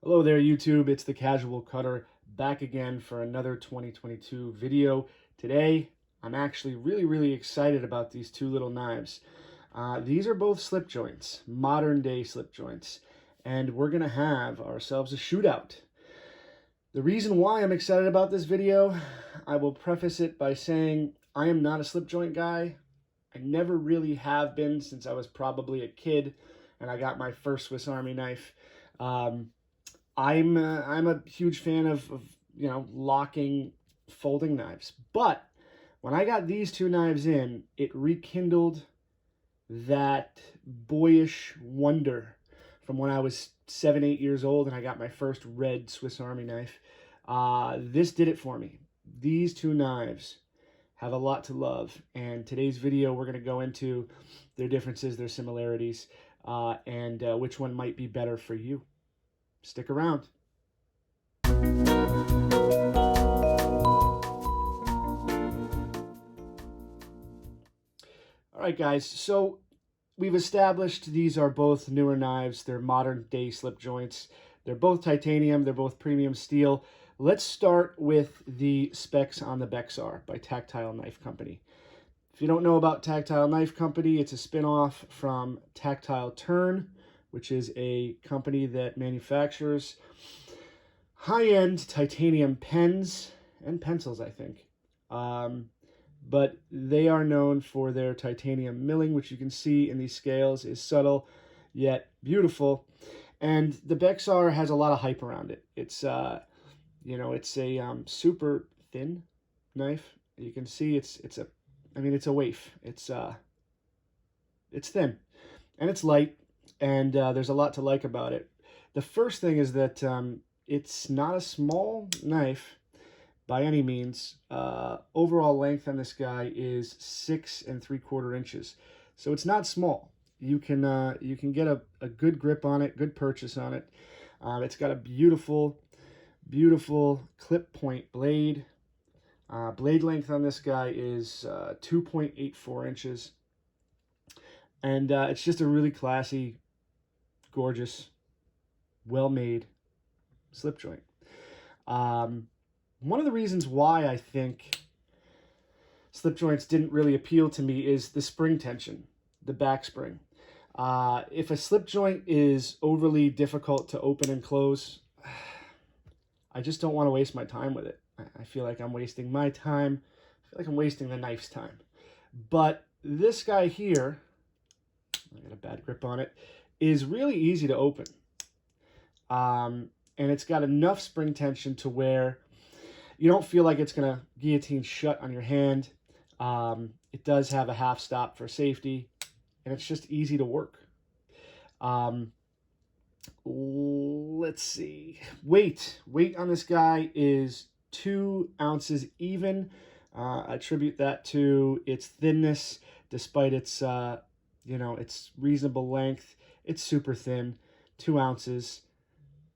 Hello there, YouTube. It's the Casual Cutter back again for another 2022 video. Today, I'm actually really excited about these two little knives. These are both slip joints, modern day slip joints, and we're going to have ourselves a shootout. The reason why I'm excited about this video, I will preface it by saying I am not a slip joint guy. I never really have been since I was probably a kid and I got my first Swiss Army knife. I'm a huge fan of locking folding knives, but when I got these two knives in, it rekindled that boyish wonder from when I was 7-8 years old and I got my first red Swiss Army knife. This did it for me. These two knives have a lot to love, and today's video we're going to go into their differences, their similarities, and which one might be better for you. Stick around. All right, guys, so we've established these are both newer knives. They're modern day slip joints. They're both titanium. They're both premium steel. Let's start with the specs on the Bexar by Tactile Knife Company. If you don't know about Tactile Knife Company, it's a spin-off from Tactile Turn, which is a company that manufactures high-end titanium pens and pencils, I think. But they are known for their titanium milling, which you can see in these scales is subtle yet beautiful. And the Bexar has a lot of hype around it. It's it's a super thin knife. You can see it's a waif. It's thin and it's light, and there's a lot to like about it. The first thing is that it's not a small knife by any means. Overall length on this guy is 6 3/4 inches, so it's not small. You can get a good grip on it, good purchase on it. It's got a beautiful clip point blade. Blade length on this guy is 2.84 inches. And it's just a really classy, gorgeous, well-made slip joint. One of the reasons why I think slip joints didn't really appeal to me is the spring tension, the back spring. If a slip joint is overly difficult to open and close, I just don't want to waste my time with it. I feel like I'm wasting my time. I feel like I'm wasting the knife's time. But this guy here, I got a bad grip on it, is really easy to open. And it's got enough spring tension to where you don't feel like it's going to guillotine shut on your hand. It does have a half stop for safety, and it's just easy to work. Let's see. Weight on this guy is 2 ounces even. I attribute that to its thinness, despite its its reasonable length. It's super thin, 2 ounces.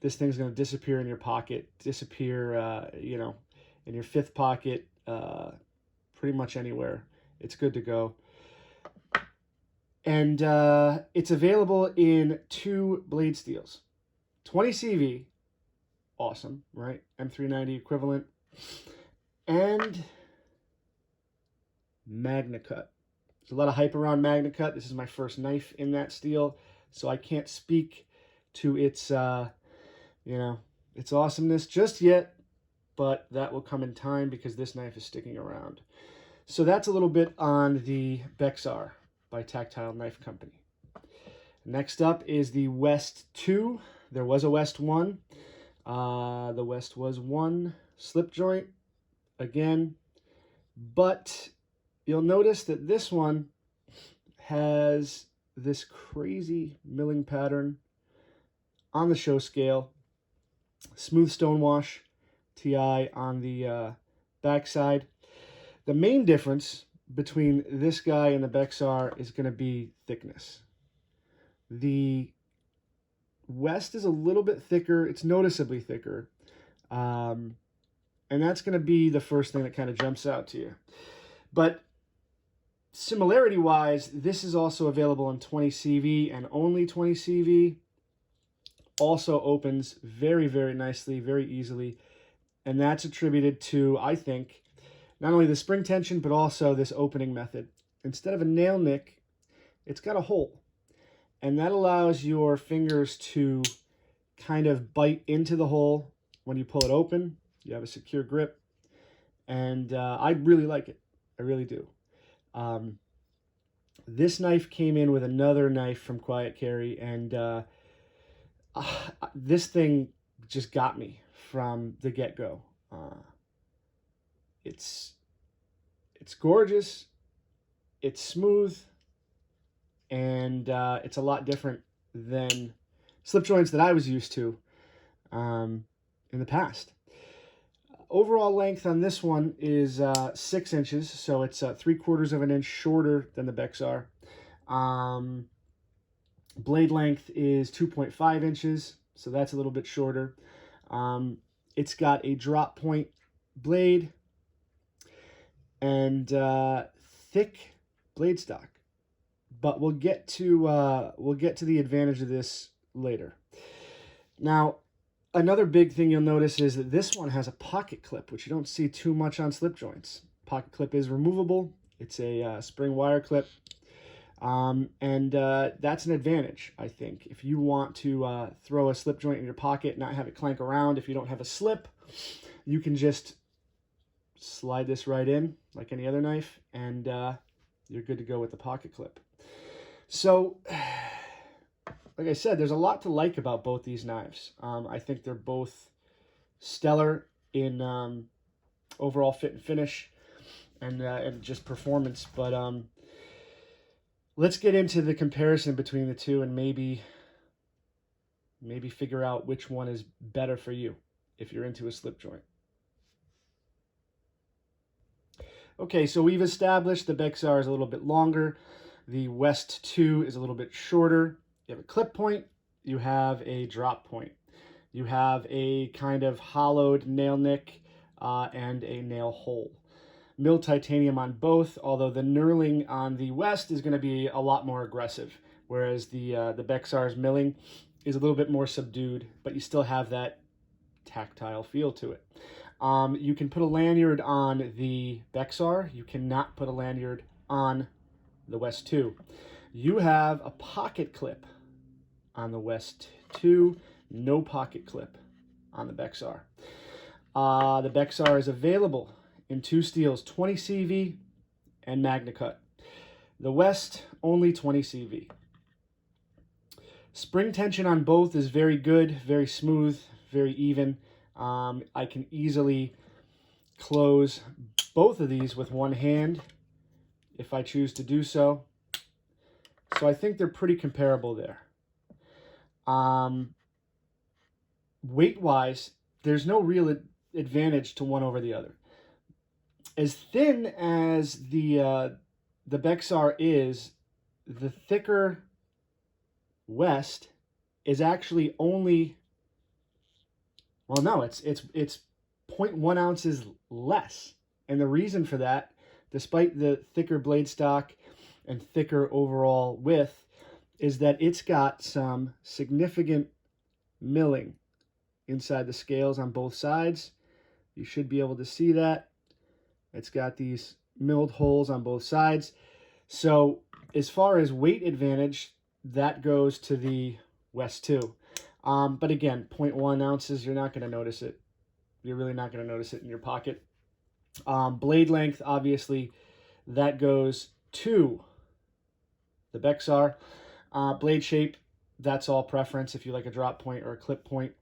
This thing's going to disappear in your pocket, disappear, in your fifth pocket, pretty much anywhere. It's good to go. And it's available in 2 blade steels. 20 CV, awesome, right? M390 equivalent. And Magna Cut. There's a lot of hype around Magna Cut. This is my first knife in that steel, so I can't speak to its, its awesomeness just yet, but that will come in time because this knife is sticking around. So that's a little bit on the Bexar by Tactile Knife Company. Next up is the West 2. There was a West 1. The West was 1 slip joint again, but you'll notice that this one has this crazy milling pattern on the show scale. Smooth stonewash TI on the backside. The main difference between this guy and the Bexar is going to be thickness. The West is a little bit thicker. It's noticeably thicker. And that's going to be the first thing that kind of jumps out to you. But similarity-wise, this is also available in 20 CV and only 20 CV. also opens very, very nicely, very easily. And that's attributed to, I think, not only the spring tension, but also this opening method. Instead of a nail nick, it's got a hole. And that allows your fingers to kind of bite into the hole when you pull it open. You have a secure grip. And I really like it. I really do. This knife came in with another knife from Quiet Carry, and this thing just got me from the get-go. It's gorgeous, it's smooth, and it's a lot different than slip joints that I was used to in the past. Overall length on this one is 6 inches, so it's 3/4 of an inch shorter than the Bexar. Blade length is 2.5 inches, so that's a little bit shorter. It's got a drop point blade and thick blade stock, but we'll get to the advantage of this later. Now, another big thing you'll notice is that this one has a pocket clip, which you don't see too much on slip joints. Pocket clip is removable. It's a spring wire clip. And that's an advantage, I think. If you want to throw a slip joint in your pocket, not have it clank around, if you don't have a slip, you can just slide this right in like any other knife, and you're good to go with the pocket clip. So, like I said, there's a lot to like about both these knives. I think they're both stellar in overall fit and finish and just performance, but let's get into the comparison between the two and maybe figure out which one is better for you if you're into a slip joint. Okay, so we've established the Bexar is a little bit longer. The West 2 is a little bit shorter. You have a clip point. You have a drop point. You have a kind of hollowed nail nick and a nail hole. Milled titanium on both, although the knurling on the West is going to be a lot more aggressive, whereas the Bexar's milling is a little bit more subdued, but you still have that tactile feel to it. You can put a lanyard on the Bexar. You cannot put a lanyard on the West 2. You have a pocket clip on the West 2, no pocket clip on the Bexar. The Bexar is available in two steels, 20 CV and Magna Cut. The West, only 20 CV. Spring tension on both is very good, very smooth, very even. I can easily close both of these with one hand if I choose to do so. So I think they're pretty comparable there. Weight-wise, there's no real advantage to one over the other. As thin as the Bexar is, the thicker West is actually only, well, no, it's 0.1 ounces less. And the reason for that, despite the thicker blade stock and thicker overall width, is that it's got some significant milling inside the scales on both sides. You should be able to see that. It's got these milled holes on both sides. So as far as weight advantage, that goes to the West 2. But again, 0.1 ounces, you're not going to notice it. You're really not going to notice it in your pocket. Blade length, obviously, that goes to the Bexar. Blade shape, that's all preference if you like a drop point or a clip point.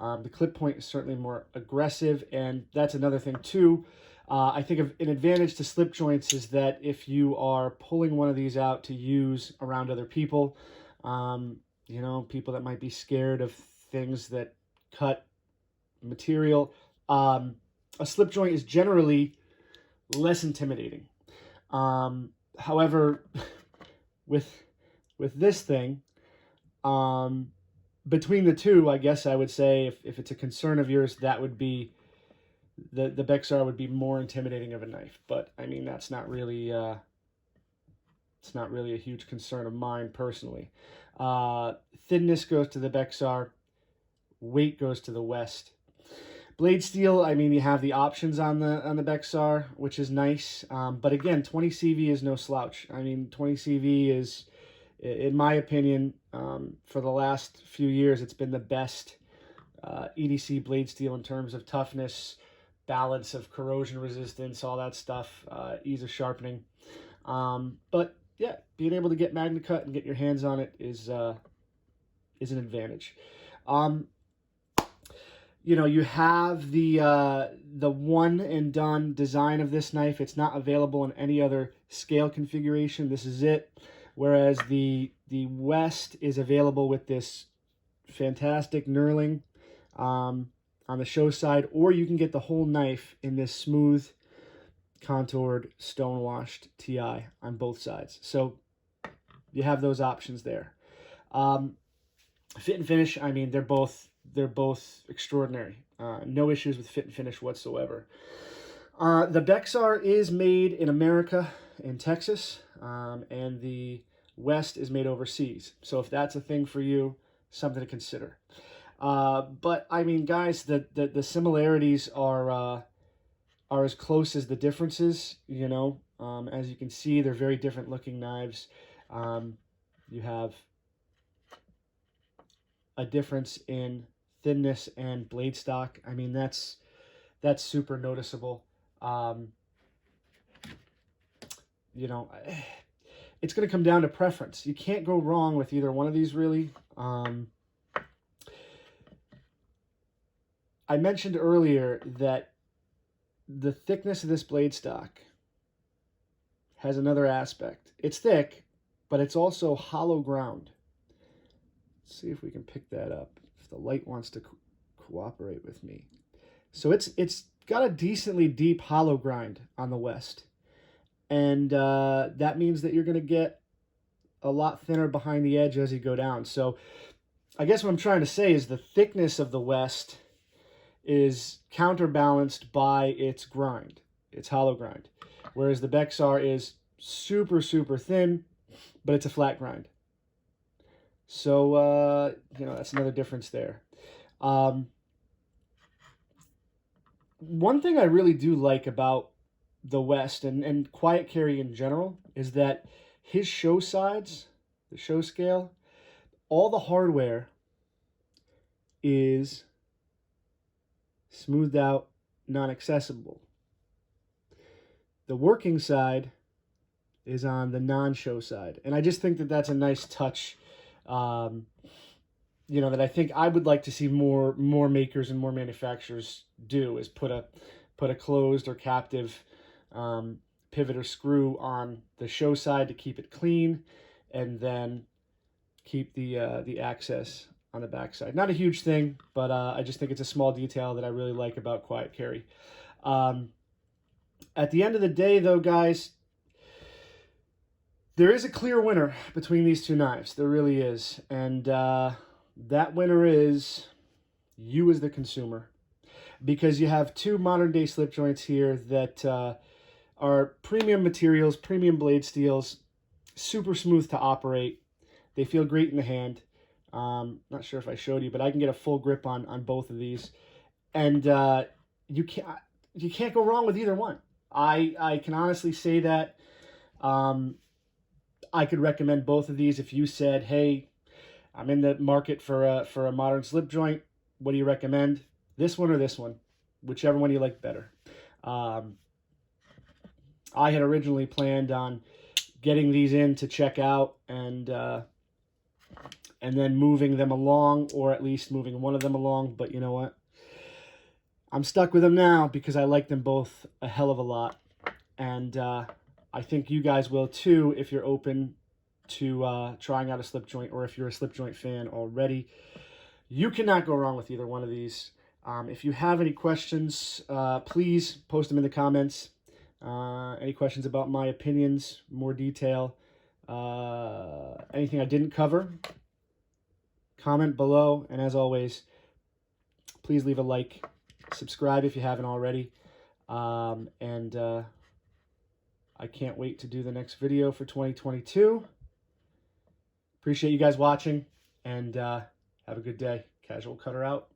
The clip point is certainly more aggressive, and that's another thing too. I think of an advantage to slip joints is that if you are pulling one of these out to use around other people, you know, people that might be scared of things that cut material, a slip joint is generally less intimidating. However, with this thing, between the two, I guess I would say if it's a concern of yours, that would be the Bexar would be more intimidating of a knife. But I mean, that's not really it's not really a huge concern of mine personally. Thinness goes to the Bexar. weight goes to the West. Blade steel, I mean, you have the options on the Bexar, which is nice. But again, 20 CV is no slouch. I mean, 20 CV is, in my opinion, for the last few years, it's been the best EDC blade steel in terms of toughness, balance of corrosion resistance, all that stuff, ease of sharpening. But yeah, being able to get MagnaCut and get your hands on it is an advantage. You know, you have the one and done design of this knife. It's not available in any other scale configuration. This is it. Whereas the West is available with this fantastic knurling on the show side, or you can get the whole knife in this smooth, contoured, stone-washed TI on both sides. So you have those options there. Fit and finish, I mean, they're both extraordinary. No issues with fit and finish whatsoever. The Bexar is made in America, in Texas, and the West is made overseas. So if that's a thing for you, something to consider. But I mean, guys, the similarities are as close as the differences. You know, as you can see, they're very different looking knives. You have a difference in thinness and blade stock. I mean, that's super noticeable. You know, it's going to come down to preference. You can't go wrong with either one of these, really. I mentioned earlier that the thickness of this blade stock has another aspect. It's thick, but it's also hollow ground. Let's see if we can pick that up, if the light wants to cooperate with me. So it's got a decently deep hollow grind on the West. And that means that you're going to get a lot thinner behind the edge as you go down. So I guess what I'm trying to say is the thickness of the West is counterbalanced by its grind, its hollow grind. Whereas the Bexar is super, super thin, but it's a flat grind. So, you know, that's another difference there. One thing I really do like about the West and Quiet Carry in general is that his show sides, the show scale, all the hardware is smoothed out, non-accessible. The working side is on the non-show side. And I just think that that's a nice touch, you know, that I think I would like to see more makers and more manufacturers do, is put a closed or captive pivot or screw on the show side to keep it clean, and then keep the access on the back side. Not a huge thing, but I just think it's a small detail that I really like about Quiet Carry. At the end of the day, though, guys, there is a clear winner between these two knives. There really is. And that winner is you as the consumer. Because you have two modern-day slip joints here that are premium materials, premium blade steels, super smooth to operate. They feel great in the hand. Not sure if I showed you, but I can get a full grip on both of these. And you can't go wrong with either one. I can honestly say that I could recommend both of these if you said, hey, I'm in the market for a modern slip joint. What do you recommend? This one or this one? Whichever one you like better. I had originally planned on getting these in to check out and then moving them along, or at least moving one of them along. But you know what? I'm stuck with them now because I like them both a hell of a lot. And I think you guys will too if you're open to trying out a slip joint, or if you're a slip joint fan already. You cannot go wrong with either one of these. If you have any questions, please post them in the comments. Any questions about my opinions, more detail, anything I didn't cover, comment below. And as always, please leave a like, subscribe if you haven't already. And I can't wait to do the next video for 2022. Appreciate you guys watching, and have a good day. Casual Cutter out.